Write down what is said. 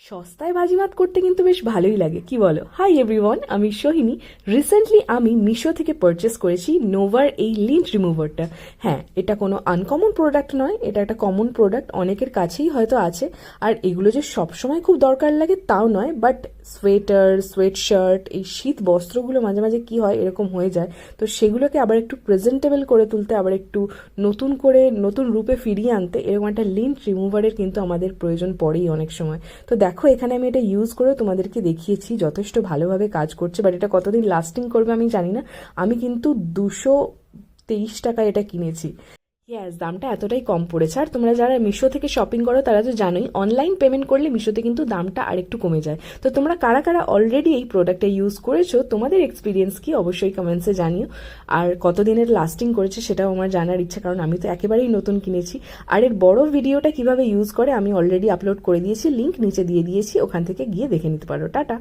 সস্তায় বাজিমাত করতে কিন্তু বেশ ভালোই লাগে, কি বলো? হাই এভরিওয়ান, আমি সোহিনী। রিসেন্টলি আমি মিশো থেকে পারচেস করেছি নোভার এই লিন্ট রিমুভারটা। হ্যাঁ, এটা কোনো আনকমন প্রোডাক্ট নয়, এটা একটা কমন প্রোডাক্ট, অনেকের কাছেই হয়তো আছে। আর এগুলো যে সবসময় খুব দরকার লাগে তাও নয়, বাট সোয়েটার, সোয়েটশার্ট, এই শীত বস্ত্রগুলো মাঝে মাঝে কি হয় এরকম হয়ে যায়, তো সেগুলোকে আবার একটু প্রেজেন্টেবল করে তুলতে, আবার একটু নতুন করে নতুন রূপে ফিরিয়ে আনতে এরকম একটা লিন্ট রিমুভারের কিন্তু আমাদের প্রয়োজন পড়েই অনেক সময়। তো দেখো, এখানে আমি এটা ইউজ করে তোমাদেরকে দেখিয়েছি, যথেষ্ট ভালোভাবে কাজ করছে, বাট এটা কতদিন লাস্টিং করবে আমি জানি না। আমি কিন্তু 223 টাকায় এটা কিনেছি। ইয়াস, দামটা এতটাই কম পড়েছে। আর তোমরা যারা মিশো থেকে শপিং করো তারা তো জানোই, অনলাইন পেমেন্ট করলে মিশোতে কিন্তু দামটা আরেকটু কমে যায়। তো তোমরা কারা কারা অলরেডি এই প্রোডাক্টটা ইউজ করেছো, তোমাদের এক্সপিরিয়েন্স কি অবশ্যই কমেন্টসে জানিও। আর কতদিনের লাস্টিং করেছে সেটাও আমার জানার ইচ্ছা, কারণ আমি তো একেবারেই নতুন কিনেছি। আর এর বড় ভিডিওটা কিভাবে ইউজ করে আমি অলরেডি আপলোড করে দিয়েছি, লিঙ্ক নিচে দিয়ে দিয়েছি, ওখান থেকে গিয়ে দেখে নিতে পারো। টাটা।